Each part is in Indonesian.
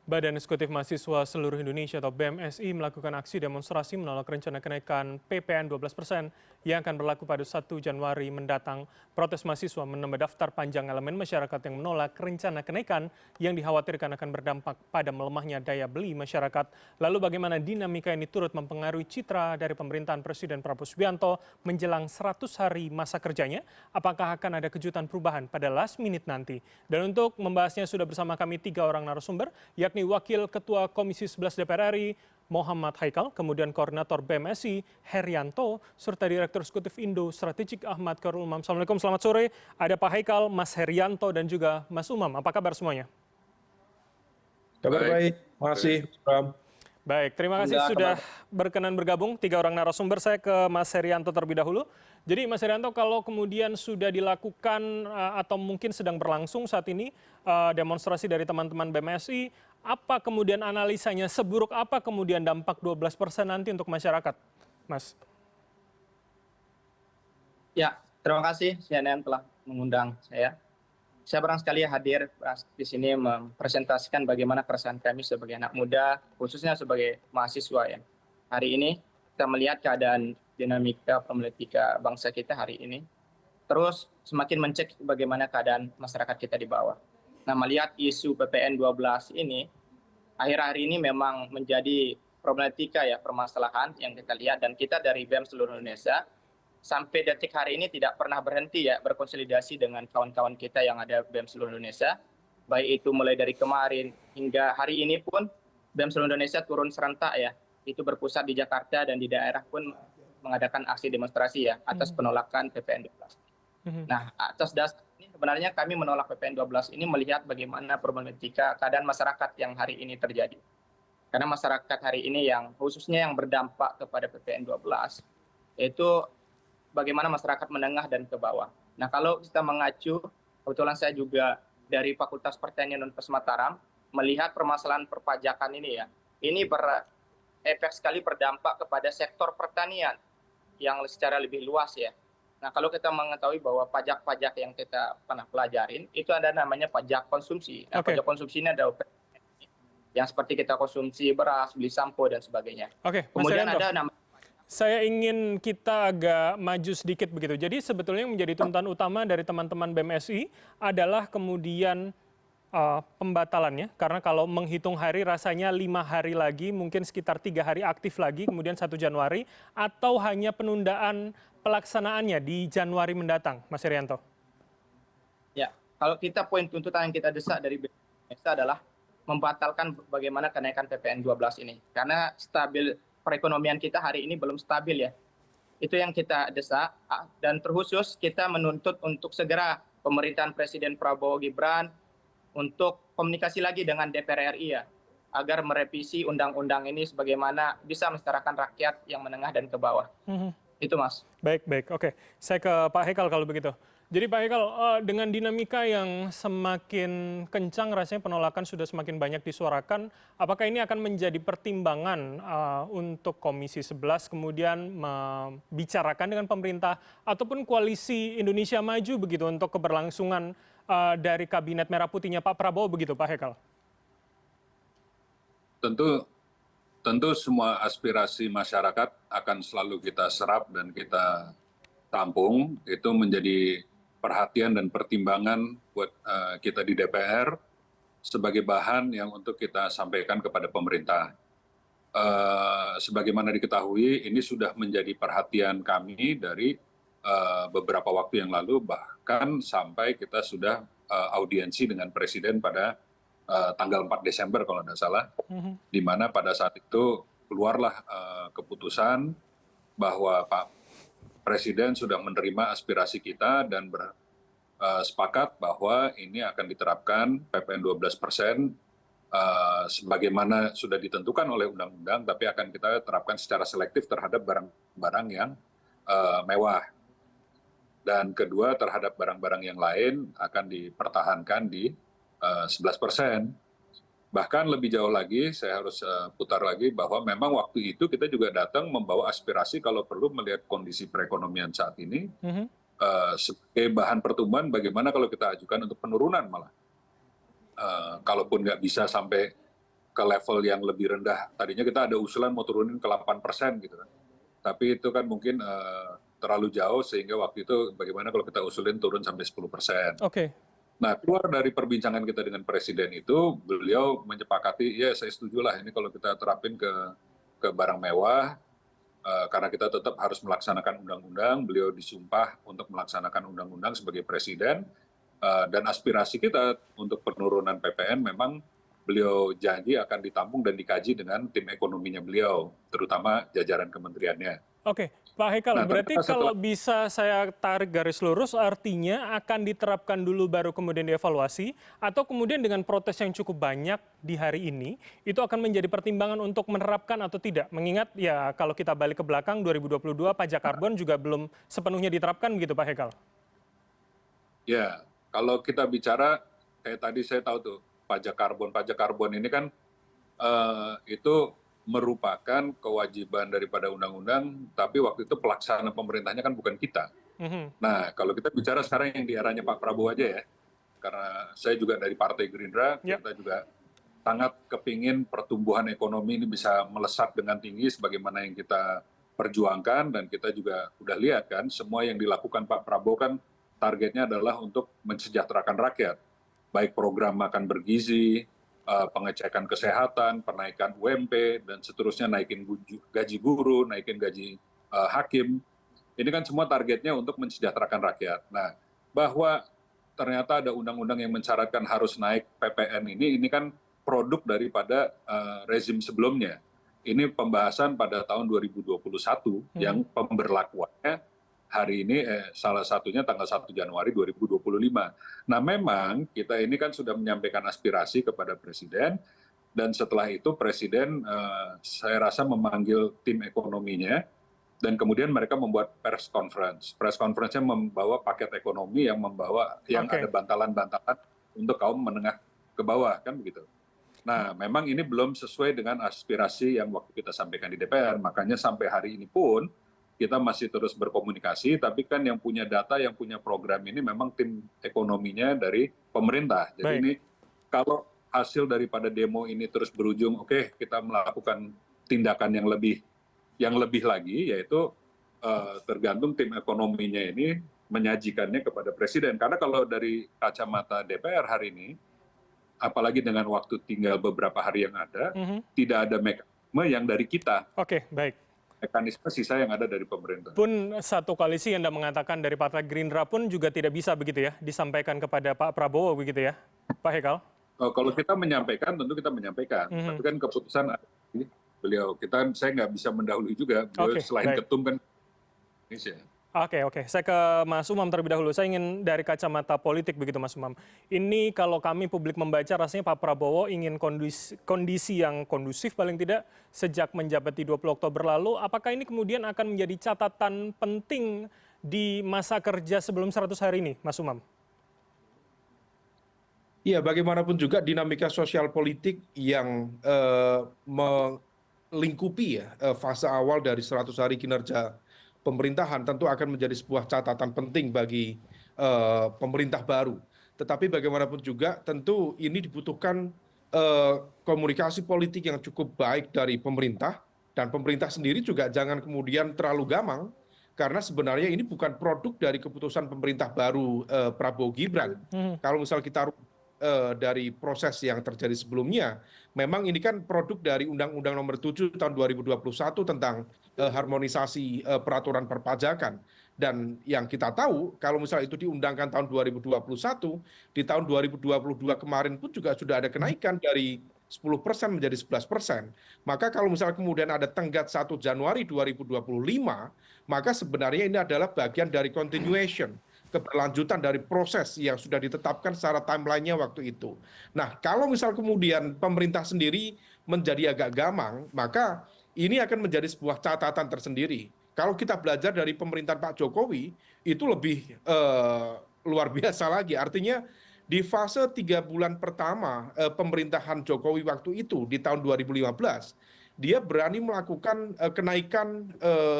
Badan Eksekutif Mahasiswa Seluruh Indonesia atau BMSI melakukan aksi demonstrasi menolak rencana kenaikan PPN 12% yang akan berlaku pada 1 Januari mendatang. Protes mahasiswa menambah daftar panjang elemen masyarakat yang menolak rencana kenaikan yang dikhawatirkan akan berdampak pada melemahnya daya beli masyarakat. Lalu bagaimana dinamika ini turut mempengaruhi citra dari pemerintahan Presiden Prabowo Subianto menjelang 100 hari masa kerjanya? Apakah akan ada kejutan perubahan pada last minute nanti? Dan untuk membahasnya sudah bersama kami 3 orang narasumber, yakni Wakil Ketua Komisi 11 DPR RI Muhammad Haikal, kemudian Koordinator BMSI Herianto, serta Direktur Eksekutif Indo Strategik Ahmad Khairul Umam. Assalamualaikum, selamat sore. Ada Pak Haikal, Mas Herianto, dan juga Mas Umam. Apa kabar semuanya? Kabar baik, makasih. Baik, terima kasih sudah berkenan bergabung 3 orang narasumber. Saya ke Mas Herianto terlebih dahulu. Jadi Mas Herianto, kalau kemudian sudah dilakukan atau mungkin sedang berlangsung saat ini demonstrasi dari teman-teman BMSI, apa kemudian analisanya, seburuk apa kemudian dampak 12% nanti untuk masyarakat, Mas? Ya, terima kasih CNN telah mengundang saya. Saya barang sekali hadir di sini mempresentasikan bagaimana perasaan kami sebagai anak muda, khususnya sebagai mahasiswa ya. Hari ini kita melihat keadaan dinamika politika bangsa kita hari ini, terus semakin mencek bagaimana keadaan masyarakat kita di bawah. Nah, melihat isu PPN 12 ini, akhir-akhir ini memang menjadi problematika ya, permasalahan yang kita lihat, dan kita dari BEM seluruh Indonesia sampai detik hari ini tidak pernah berhenti ya berkonsolidasi dengan kawan-kawan kita yang ada BEM seluruh Indonesia, baik itu mulai dari kemarin hingga hari ini pun BEM seluruh Indonesia turun serentak ya, itu berpusat di Jakarta dan di daerah pun mengadakan aksi demonstrasi ya atas penolakan PPN 12. Nah, atas dasar ini sebenarnya kami menolak PPN 12 ini melihat bagaimana problematika keadaan masyarakat yang hari ini terjadi. Karena masyarakat hari ini yang khususnya yang berdampak kepada PPN 12 yaitu bagaimana masyarakat menengah dan ke bawah. Nah, kalau kita mengacu, kebetulan saya juga dari Fakultas Pertanian Universitas Mataram, melihat permasalahan perpajakan ini ya, ini berefek sekali berdampak kepada sektor pertanian yang secara lebih luas ya. Nah, kalau kita mengetahui bahwa pajak-pajak yang kita pernah pelajarin, itu ada namanya pajak konsumsi. Nah, pajak konsumsi ini ada yang seperti kita konsumsi beras, beli sampo, dan sebagainya. Kemudian ada namanya, saya ingin kita agak maju sedikit begitu. Jadi sebetulnya yang menjadi tuntutan utama dari teman-teman BMSI adalah kemudian pembatalannya. Karena kalau menghitung hari rasanya 5 hari lagi, mungkin sekitar 3 hari aktif lagi, kemudian 1 Januari, atau hanya penundaan pelaksanaannya di Januari mendatang, Mas Herianto? Ya, kalau kita poin tuntutan yang kita desak dari BMSI adalah membatalkan bagaimana kenaikan PPN 12 ini. Karena perekonomian kita hari ini belum stabil ya. Itu yang kita desak, dan terkhusus kita menuntut untuk segera pemerintahan Presiden Prabowo Gibran untuk komunikasi lagi dengan DPR RI ya, agar merevisi undang-undang ini sebagaimana bisa mensetarakan rakyat yang menengah dan ke bawah. Itu Mas. Baik, oke. Saya ke Pak Haikal kalau begitu. Jadi Pak Haikal, dengan dinamika yang semakin kencang rasanya penolakan sudah semakin banyak disuarakan, apakah ini akan menjadi pertimbangan untuk Komisi 11 kemudian membicarakan dengan pemerintah ataupun koalisi Indonesia Maju begitu untuk keberlangsungan dari Kabinet Merah Putihnya Pak Prabowo begitu Pak Haikal? Tentu semua aspirasi masyarakat akan selalu kita serap dan kita tampung. Itu menjadi perhatian dan pertimbangan buat kita di DPR sebagai bahan yang untuk kita sampaikan kepada pemerintah. Sebagaimana diketahui, ini sudah menjadi perhatian kami dari beberapa waktu yang lalu, bahkan sampai kita sudah audiensi dengan Presiden pada tanggal 4 Desember kalau tidak salah, di mana pada saat itu keluarlah keputusan bahwa Pak Presiden sudah menerima aspirasi kita dan bersepakat bahwa ini akan diterapkan PPN 12% sebagaimana sudah ditentukan oleh undang-undang, tapi akan kita terapkan secara selektif terhadap barang-barang yang mewah. Dan kedua, terhadap barang-barang yang lain akan dipertahankan di 11%. Bahkan lebih jauh lagi, saya harus putar lagi bahwa memang waktu itu kita juga datang membawa aspirasi kalau perlu melihat kondisi perekonomian saat ini sebagai bahan pertumbuhan, bagaimana kalau kita ajukan untuk penurunan malah. Kalaupun nggak bisa sampai ke level yang lebih rendah. Tadinya kita ada usulan mau turunin ke 8% gitu kan. Tapi itu kan mungkin terlalu jauh sehingga waktu itu bagaimana kalau kita usulin turun sampai 10%. Oke. Nah, keluar dari perbincangan kita dengan Presiden itu, beliau menyepakati, ya saya setuju lah ini kalau kita terapin ke barang mewah, karena kita tetap harus melaksanakan undang-undang, beliau disumpah untuk melaksanakan undang-undang sebagai Presiden, dan aspirasi kita untuk penurunan PPN memang beliau janji akan ditampung dan dikaji dengan tim ekonominya beliau, terutama jajaran kementeriannya. Oke, Pak Haikal, Nah, berarti ternyata kalau setelah bisa saya tarik garis lurus, artinya akan diterapkan dulu baru kemudian dievaluasi, atau kemudian dengan protes yang cukup banyak di hari ini, itu akan menjadi pertimbangan untuk menerapkan atau tidak? Mengingat ya kalau kita balik ke belakang 2022 pajak karbon juga belum sepenuhnya diterapkan begitu Pak Haikal? ya, kalau kita bicara kayak tadi saya tahu tuh pajak karbon ini kan itu merupakan kewajiban daripada undang-undang, tapi waktu itu pelaksana pemerintahnya kan bukan kita. Nah, kalau kita bicara sekarang yang di eranya Pak Prabowo aja ya, karena saya juga dari Partai Gerindra, Ya. kita juga sangat kepingin pertumbuhan ekonomi ini bisa melesat dengan tinggi sebagaimana yang kita perjuangkan, dan kita juga udah lihat kan, semua yang dilakukan Pak Prabowo kan targetnya adalah untuk mensejahterakan rakyat, baik program makan bergizi, pengecekan kesehatan, penaikan UMP, dan seterusnya, naikin gaji guru, naikin gaji hakim. Ini kan semua targetnya untuk mensejahterakan rakyat. Nah, bahwa ternyata ada undang-undang yang mensyaratkan harus naik PPN ini kan produk daripada rezim sebelumnya. Ini pembahasan pada tahun 2021 yang pemberlakuannya hari ini salah satunya tanggal 1 Januari 2025. Nah, memang kita ini kan sudah menyampaikan aspirasi kepada Presiden, dan setelah itu Presiden saya rasa memanggil tim ekonominya, dan kemudian mereka membuat press conference. Press conference-nya membawa paket ekonomi yang Oke. ada bantalan-bantalan untuk kaum menengah ke bawah, kan begitu. Nah, memang ini belum sesuai dengan aspirasi yang waktu kita sampaikan di DPR, makanya sampai hari ini pun kita masih terus berkomunikasi, tapi kan yang punya data, yang punya program ini memang tim ekonominya dari pemerintah. Jadi Baik. ini kalau hasil daripada demo ini terus berujung, oke, kita melakukan tindakan yang lebih lagi, yaitu tergantung tim ekonominya ini menyajikannya kepada Presiden. Karena kalau dari kacamata DPR hari ini, apalagi dengan waktu tinggal beberapa hari yang ada, tidak ada mekanisme yang dari kita. Oke, baik. Mekanisme sisa yang ada dari pemerintah. Pun satu koalisi yang Anda mengatakan dari Partai Gerindra pun juga tidak bisa begitu ya, disampaikan kepada Pak Prabowo begitu ya, Pak Haikal? Kalau kita menyampaikan, tentu kita menyampaikan. Tapi kan keputusan beliau, saya nggak bisa mendahului juga. Beliau Oke, selain baik. ketum kan Indonesia. Oke. Saya ke Mas Umam terlebih dahulu. Saya ingin dari kacamata politik begitu Mas Umam. Ini kalau kami publik membaca rasanya Pak Prabowo ingin kondisi yang kondusif paling tidak sejak menjabat di 20 Oktober lalu. Apakah ini kemudian akan menjadi catatan penting di masa kerja sebelum 100 hari ini, Mas Umam? Iya, bagaimanapun juga dinamika sosial politik yang melingkupi ya fase awal dari 100 hari kinerja pemerintahan tentu akan menjadi sebuah catatan penting bagi pemerintah baru. Tetapi bagaimanapun juga tentu ini dibutuhkan komunikasi politik yang cukup baik dari pemerintah, dan pemerintah sendiri juga jangan kemudian terlalu gamang, karena sebenarnya ini bukan produk dari keputusan pemerintah baru Prabowo Gibran. Kalau misal kita dari proses yang terjadi sebelumnya, memang ini kan produk dari Undang-Undang Nomor 7 Tahun 2021 tentang harmonisasi peraturan perpajakan. Dan yang kita tahu, kalau misalnya itu diundangkan tahun 2021, di tahun 2022 kemarin pun juga sudah ada kenaikan dari 10% menjadi 11%. Maka kalau misalnya kemudian ada tenggat 1 Januari 2025, maka sebenarnya ini adalah bagian dari continuation, keberlanjutan dari proses yang sudah ditetapkan secara timeline-nya waktu itu. Nah, kalau misal kemudian pemerintah sendiri menjadi agak gamang, maka ini akan menjadi sebuah catatan tersendiri. Kalau kita belajar dari pemerintahan Pak Jokowi, itu lebih luar biasa lagi. Artinya di fase 3 bulan pertama pemerintahan Jokowi waktu itu di tahun 2015, dia berani melakukan kenaikan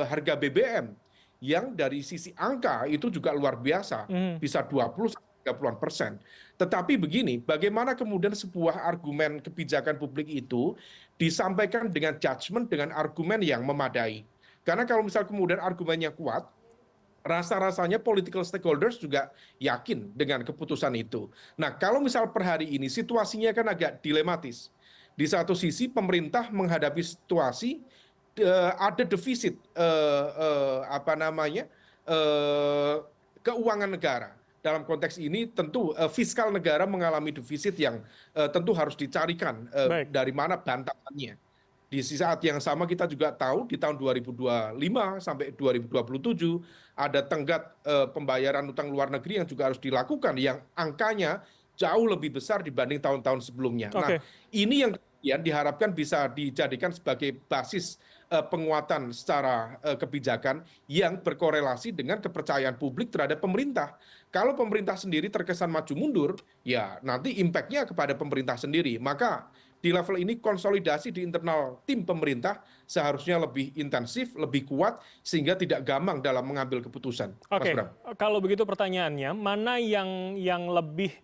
harga BBM yang dari sisi angka itu juga luar biasa, bisa 20-30% 30-an%. Tetapi begini, bagaimana kemudian sebuah argumen kebijakan publik itu disampaikan dengan judgement, dengan argumen yang memadai. Karena kalau misal kemudian argumennya kuat, rasa-rasanya political stakeholders juga yakin dengan keputusan itu. Nah, kalau misal per hari ini situasinya kan agak dilematis. Di satu sisi pemerintah menghadapi situasi ada defisit apa namanya keuangan negara. Dalam konteks ini tentu fiskal negara mengalami defisit yang tentu harus dicarikan Baik. dari mana bantahannya. Di saat yang sama kita juga tahu di tahun 2025 sampai 2027 ada tenggat pembayaran utang luar negeri yang juga harus dilakukan yang angkanya jauh lebih besar dibanding tahun-tahun sebelumnya. Nah, Oke. ini yang kemudian diharapkan bisa dijadikan sebagai basis penguatan secara kebijakan yang berkorelasi dengan kepercayaan publik terhadap pemerintah. Kalau pemerintah sendiri terkesan maju mundur, ya nanti impact-nya kepada pemerintah sendiri. Maka di level ini konsolidasi di internal tim pemerintah seharusnya lebih intensif, lebih kuat, sehingga tidak gampang dalam mengambil keputusan. Mas Oke, Bram. kalau begitu pertanyaannya, mana yang lebih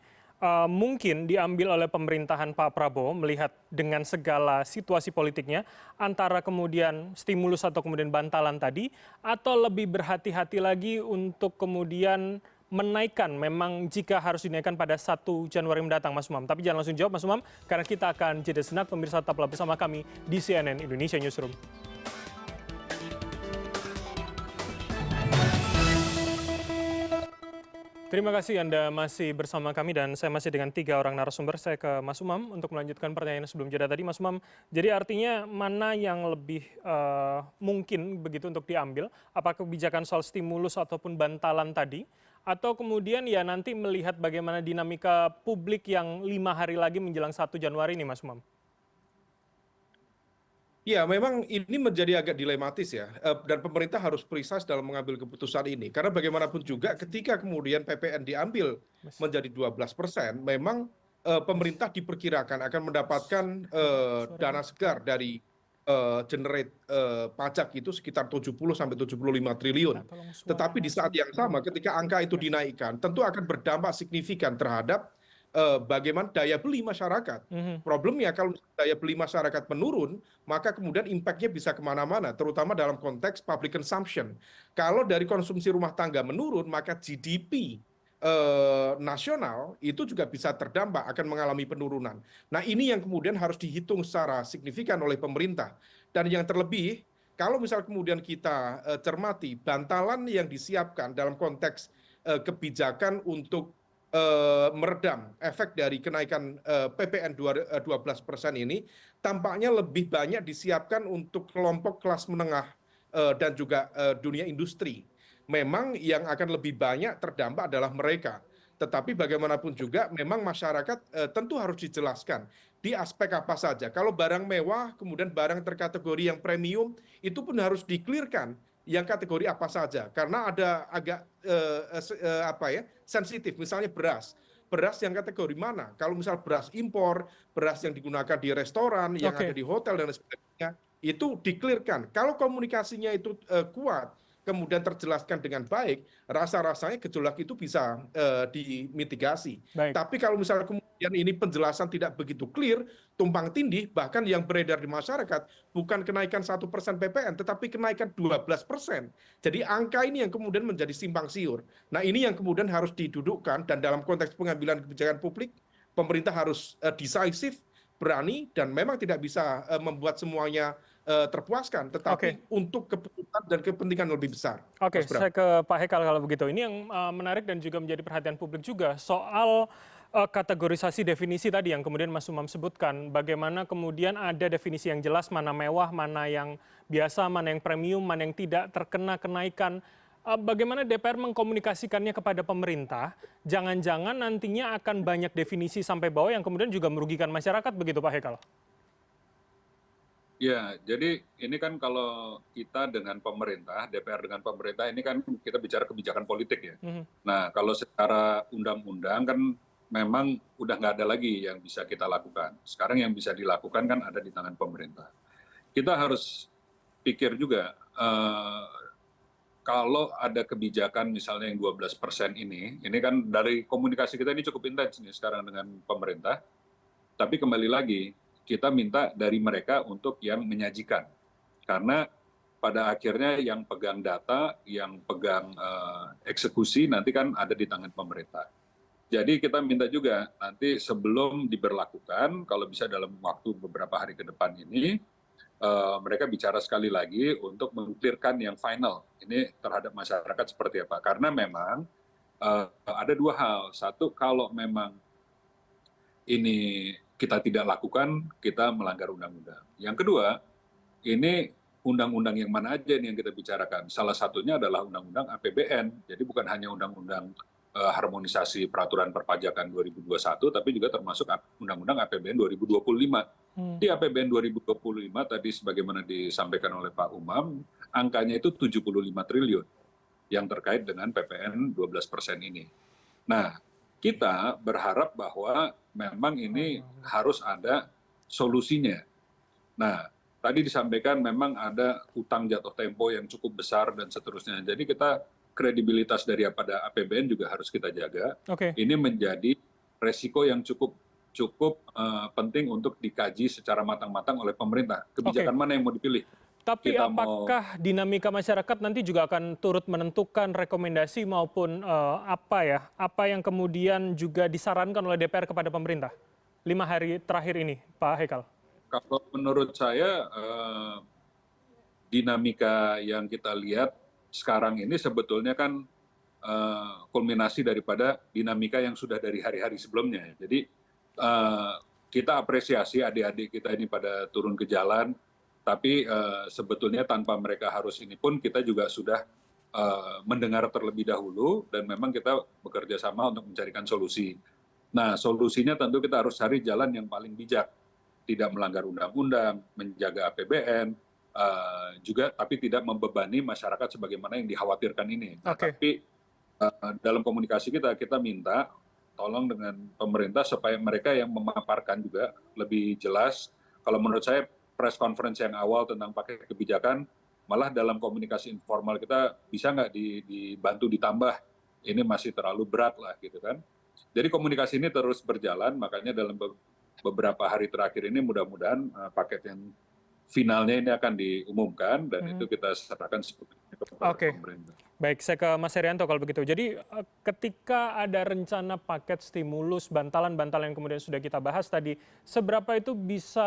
mungkin diambil oleh pemerintahan Pak Prabowo melihat dengan segala situasi politiknya, antara kemudian stimulus atau kemudian bantalan tadi, atau lebih berhati-hati lagi untuk kemudian menaikkan, memang jika harus dinaikkan pada 1 Januari mendatang, Mas Umam. Tapi jangan langsung jawab, Mas Umam, karena kita akan jeda senak. Pemirsa tetaplah bersama kami di CNN Indonesia Newsroom. Terima kasih Anda masih bersama kami dan saya masih dengan 3 orang narasumber. Saya ke Mas Umam untuk melanjutkan pertanyaan sebelum jeda tadi. Mas Umam, jadi artinya mana yang lebih mungkin begitu untuk diambil? Apakah kebijakan soal stimulus ataupun bantalan tadi? Atau kemudian ya nanti melihat bagaimana dinamika publik yang 5 hari lagi menjelang 1 Januari ini, Mas Umam? Ya, memang ini menjadi agak dilematis ya, dan pemerintah harus precise dalam mengambil keputusan ini. Karena bagaimanapun juga ketika kemudian PPN diambil menjadi 12%, memang pemerintah diperkirakan akan mendapatkan dana segar dari generate pajak itu sekitar 70 sampai 75 triliun. Tetapi di saat yang sama ketika angka itu dinaikkan, tentu akan berdampak signifikan terhadap bagaimana daya beli masyarakat. Problemnya kalau daya beli masyarakat menurun, maka kemudian impact-nya bisa kemana-mana, terutama dalam konteks public consumption. Kalau dari konsumsi rumah tangga menurun, maka GDP nasional itu juga bisa terdampak, akan mengalami penurunan. Nah, ini yang kemudian harus dihitung secara signifikan oleh pemerintah. Dan yang terlebih, kalau misal kemudian kita cermati bantalan yang disiapkan dalam konteks kebijakan untuk meredam efek dari kenaikan PPN 12% ini, tampaknya lebih banyak disiapkan untuk kelompok kelas menengah dan juga dunia industri. Memang yang akan lebih banyak terdampak adalah mereka. Tetapi bagaimanapun juga memang masyarakat tentu harus dijelaskan di aspek apa saja. Kalau barang mewah, kemudian barang terkategori yang premium, itu pun harus di-clear-kan yang kategori apa saja. Karena ada agak sensitif, misalnya beras. Beras yang kategori mana? Kalau misal beras impor, beras yang digunakan di restoran, yang ada di hotel dan sebagainya, itu di-clear-kan. Kalau komunikasinya itu kuat, kemudian terjelaskan dengan baik, rasa-rasanya gejolak itu bisa dimitigasi. Baik. Tapi kalau misalnya kemudian ini penjelasan tidak begitu clear, tumpang tindih, bahkan yang beredar di masyarakat bukan kenaikan 1% PPN, tetapi kenaikan 12%. Jadi angka ini yang kemudian menjadi simpang siur. Nah, ini yang kemudian harus didudukkan, dan dalam konteks pengambilan kebijakan publik, pemerintah harus decisive, berani, dan memang tidak bisa membuat semuanya terpuaskan, tetapi untuk keputusan dan kepentingan lebih besar. Oke, saya ke Pak Hekal kalau begitu. Ini yang menarik dan juga menjadi perhatian publik juga soal kategorisasi definisi tadi yang kemudian Mas Umam sebutkan. Bagaimana kemudian ada definisi yang jelas mana mewah, mana yang biasa, mana yang premium, mana yang tidak terkena kenaikan. Bagaimana DPR mengkomunikasikannya kepada pemerintah? Jangan-jangan nantinya akan banyak definisi sampai bawah yang kemudian juga merugikan masyarakat, begitu Pak Hekal? Ya, jadi ini kan kalau kita dengan pemerintah, DPR dengan pemerintah, ini kan kita bicara kebijakan politik ya. Nah, kalau secara undang-undang kan memang udah nggak ada lagi yang bisa kita lakukan. Sekarang yang bisa dilakukan kan ada di tangan pemerintah. Kita harus pikir juga, kalau ada kebijakan misalnya yang 12% ini kan dari komunikasi kita ini cukup intens nih sekarang dengan pemerintah, tapi kembali lagi kita minta dari mereka untuk yang menyajikan. Karena pada akhirnya yang pegang data, yang pegang eksekusi nanti kan ada di tangan pemerintah. Jadi kita minta juga nanti sebelum diberlakukan, kalau bisa dalam waktu beberapa hari ke depan ini, mereka bicara sekali lagi untuk mengclearkan yang final ini terhadap masyarakat seperti apa. Karena memang ada dua hal. Satu, kalau memang ini kita tidak lakukan, kita melanggar undang-undang. Yang kedua, ini undang-undang yang mana aja nih yang kita bicarakan. Salah satunya adalah undang-undang APBN. Jadi bukan hanya undang-undang harmonisasi peraturan perpajakan 2021, tapi juga termasuk undang-undang APBN 2025. Di APBN 2025 tadi sebagaimana disampaikan oleh Pak Umam, angkanya itu 75 triliun yang terkait dengan PPN 12% ini. Nah, kita berharap bahwa memang ini harus ada solusinya. Nah, tadi disampaikan memang ada utang jatuh tempo yang cukup besar dan seterusnya. Jadi kita kredibilitas daripada APBN juga harus kita jaga. Ini menjadi resiko yang cukup penting untuk dikaji secara matang-matang oleh pemerintah. Kebijakan mana yang mau dipilih? Tapi apakah dinamika masyarakat nanti juga akan turut menentukan rekomendasi maupun apa yang kemudian juga disarankan oleh DPR kepada pemerintah 5 hari terakhir ini, Pak Haikal? Kalau menurut saya dinamika yang kita lihat sekarang ini sebetulnya kan kulminasi daripada dinamika yang sudah dari hari-hari sebelumnya. Jadi kita apresiasi adik-adik kita ini pada turun ke jalan, tapi sebetulnya tanpa mereka harus ini pun kita juga sudah mendengar terlebih dahulu dan memang kita bekerja sama untuk mencarikan solusi. Nah, solusinya tentu kita harus cari jalan yang paling bijak, tidak melanggar undang-undang, menjaga APBN, juga tapi tidak membebani masyarakat sebagaimana yang dikhawatirkan ini. Nah, tapi dalam komunikasi kita minta tolong dengan pemerintah supaya mereka yang memaparkan juga lebih jelas. Kalau menurut saya press conference yang awal tentang paket kebijakan, malah dalam komunikasi informal kita bisa nggak dibantu ditambah, ini masih terlalu berat lah gitu kan. Jadi komunikasi ini terus berjalan, makanya dalam beberapa hari terakhir ini mudah-mudahan paket yang finalnya ini akan diumumkan dan itu kita serahkan sepenuhnya kepada pemerintah. Baik, saya ke Mas Herianto kalau begitu. Jadi ketika ada rencana paket stimulus, bantalan-bantalan yang kemudian sudah kita bahas tadi, seberapa itu bisa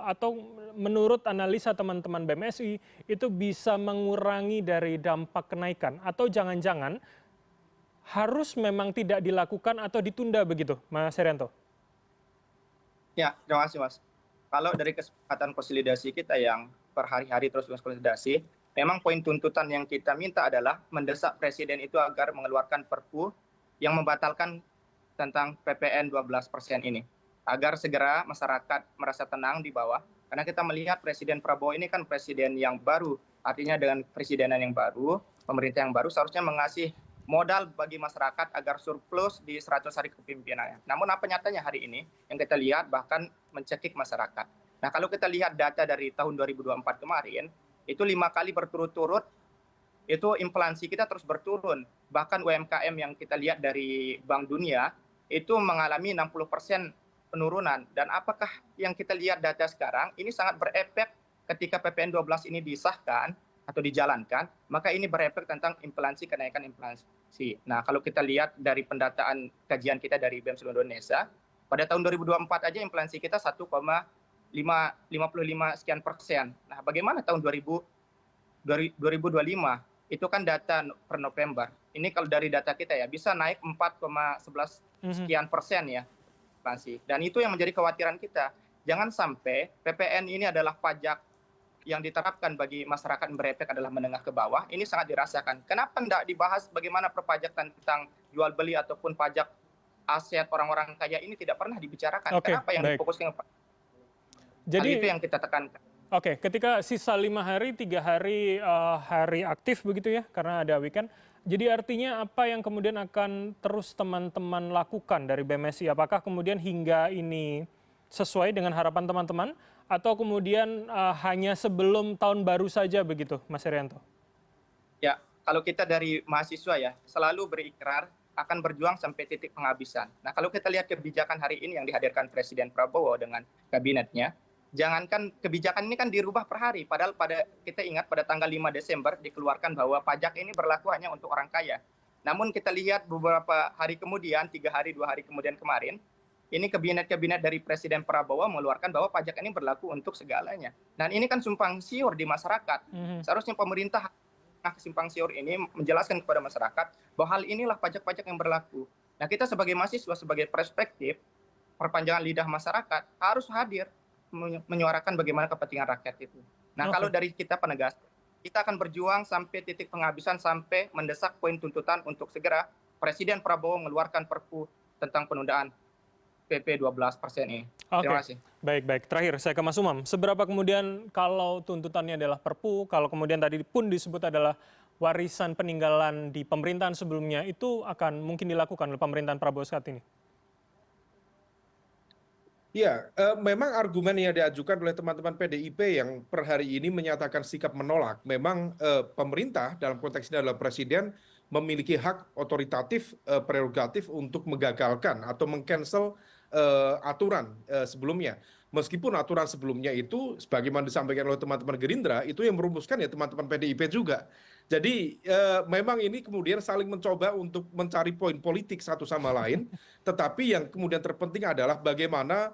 atau menurut analisa teman-teman BMSI itu bisa mengurangi dari dampak kenaikan atau jangan-jangan harus memang tidak dilakukan atau ditunda begitu, Mas Herianto? Ya, terima kasih Mas. Kalau dari kesepakatan konsolidasi kita yang per hari-hari terus konsolidasi, memang poin tuntutan yang kita minta adalah mendesak Presiden itu agar mengeluarkan Perpu yang membatalkan tentang PPN 12% ini. Agar segera masyarakat merasa tenang di bawah. Karena kita melihat Presiden Prabowo ini kan presiden yang baru. Artinya dengan presidenan yang baru, pemerintah yang baru seharusnya mengasih modal bagi masyarakat agar surplus di 100 hari kepemimpinannya. Namun apa nyatanya hari ini yang kita lihat bahkan mencekik masyarakat. Nah, kalau kita lihat data dari tahun 2024 kemarin, itu 5 kali berturut-turut itu inflasi kita terus berturun. Bahkan UMKM yang kita lihat dari Bank Dunia itu mengalami 60% penurunan. Dan apakah yang kita lihat data sekarang ini sangat berefek ketika PPN 12 ini disahkan atau dijalankan, maka ini berefek tentang inflasi, kenaikan inflasi. Nah, kalau kita lihat dari pendataan kajian kita dari BEM seluruh Indonesia, pada tahun 2024 aja inflasi kita 1,55 sekian persen. Nah, bagaimana tahun 2025? Itu kan data per November. Ini kalau dari data kita ya, bisa naik 4,11 sekian persen ya inflasi. Dan itu yang menjadi kekhawatiran kita. Jangan sampai PPN ini adalah pajak yang diterapkan bagi masyarakat yang berefek adalah menengah ke bawah, ini sangat dirasakan. Kenapa tidak dibahas bagaimana perpajakan tentang jual beli ataupun pajak aset orang-orang kaya ini tidak pernah dibicarakan? Kenapa yang difokuskan? Jadi itu yang kita tekankan. Oke, ketika sisa 5 hari, 3 hari hari aktif begitu ya, karena ada weekend. Jadi artinya apa yang kemudian akan terus teman-teman lakukan dari BMSI? Apakah kemudian hingga ini sesuai dengan harapan teman-teman? Atau kemudian hanya sebelum tahun baru saja begitu, Mas Herianto? Ya, kalau kita dari mahasiswa ya, selalu berikrar akan berjuang sampai titik penghabisan. Nah, kalau kita lihat kebijakan hari ini yang dihadirkan Presiden Prabowo dengan kabinetnya, jangankan kebijakan ini kan dirubah per hari, padahal kita ingat pada tanggal 5 Desember dikeluarkan bahwa pajak ini berlaku hanya untuk orang kaya. Namun kita lihat beberapa hari kemudian, 3 hari, 2 hari kemudian kemarin, ini kabinet-kabinet dari Presiden Prabowo mengeluarkan bahwa pajak ini berlaku untuk segalanya. Dan ini kan simpang siur di masyarakat. Seharusnya pemerintah simpang siur ini menjelaskan kepada masyarakat bahwa hal inilah pajak-pajak yang berlaku. Nah, kita sebagai mahasiswa, sebagai perspektif perpanjangan lidah masyarakat harus hadir menyuarakan bagaimana kepentingan rakyat itu. Nah, kalau dari kita penegas, kita akan berjuang sampai titik penghabisan, sampai mendesak poin tuntutan untuk segera Presiden Prabowo mengeluarkan Perpu tentang penundaan PP 12% ini. Terima kasih. Baik. Terakhir, saya ke Mas Umam. Seberapa kemudian kalau tuntutannya adalah Perpu, kalau kemudian tadi pun disebut adalah warisan peninggalan di pemerintahan sebelumnya, itu akan mungkin dilakukan oleh pemerintahan Prabowo saat ini? Ya, memang argumen yang diajukan oleh teman-teman PDIP yang per hari ini menyatakan sikap menolak, memang pemerintah dalam konteks ini adalah presiden memiliki hak otoritatif prerogatif untuk menggagalkan atau meng-cancel aturan sebelumnya. Meskipun aturan sebelumnya itu sebagaimana disampaikan oleh teman-teman Gerindra itu yang merumuskan ya teman-teman PDIP juga. Jadi memang ini kemudian saling mencoba untuk mencari poin politik satu sama lain, tetapi yang kemudian terpenting adalah bagaimana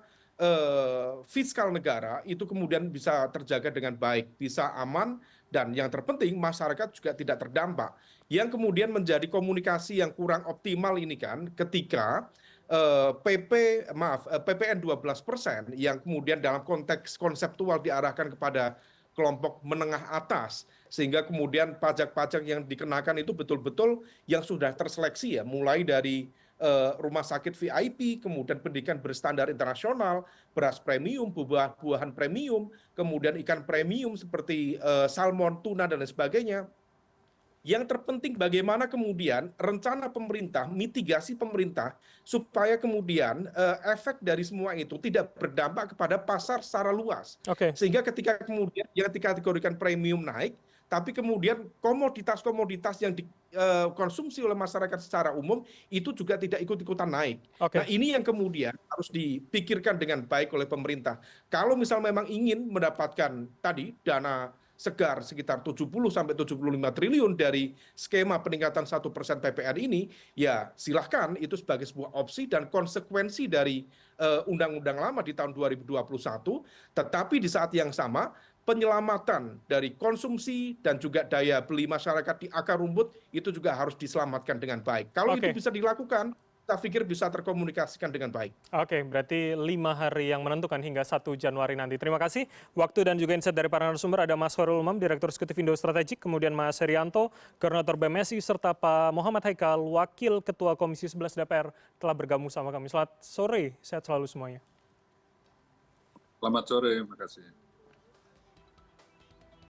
fiskal negara itu kemudian bisa terjaga dengan baik, bisa aman, dan yang terpenting masyarakat juga tidak terdampak. Yang kemudian menjadi komunikasi yang kurang optimal ini kan ketika PPN 12% yang kemudian dalam konteks konseptual diarahkan kepada kelompok menengah atas, sehingga kemudian pajak-pajak yang dikenakan itu betul-betul yang sudah terseleksi ya, mulai dari rumah sakit VIP, kemudian pendidikan berstandar internasional, beras premium, buah-buahan premium, kemudian ikan premium seperti salmon, tuna, dan lain sebagainya. Yang terpenting bagaimana kemudian rencana pemerintah, mitigasi pemerintah, supaya kemudian efek dari semua itu tidak berdampak kepada pasar secara luas. Sehingga ketika kemudian yang dikategorikan premium naik, tapi kemudian komoditas-komoditas yang dikonsumsi oleh masyarakat secara umum itu juga tidak ikut-ikutan naik. Nah, ini yang kemudian harus dipikirkan dengan baik oleh pemerintah. Kalau misal memang ingin mendapatkan tadi dana segar sekitar 70 sampai 75 triliun dari skema peningkatan 1% PPN ini, ya silahkan itu sebagai sebuah opsi dan konsekuensi dari undang-undang lama di tahun 2021, tetapi di saat yang sama penyelamatan dari konsumsi dan juga daya beli masyarakat di akar rumput itu juga harus diselamatkan dengan baik. Kalau itu bisa dilakukan, saya pikir bisa terkomunikasikan dengan baik. Oke, berarti 5 hari yang menentukan hingga 1 Januari nanti. Terima kasih waktu dan juga insight dari para narasumber. Ada Mas Khairul Umam, Direktur Eksekutif Indo Strategik, kemudian Mas Herianto, Koordinator BMSI, serta Pak Muhammad Haikal, Wakil Ketua Komisi 11 DPR, telah bergabung sama kami. Selamat sore, sehat selalu semuanya. Selamat sore, terima kasih.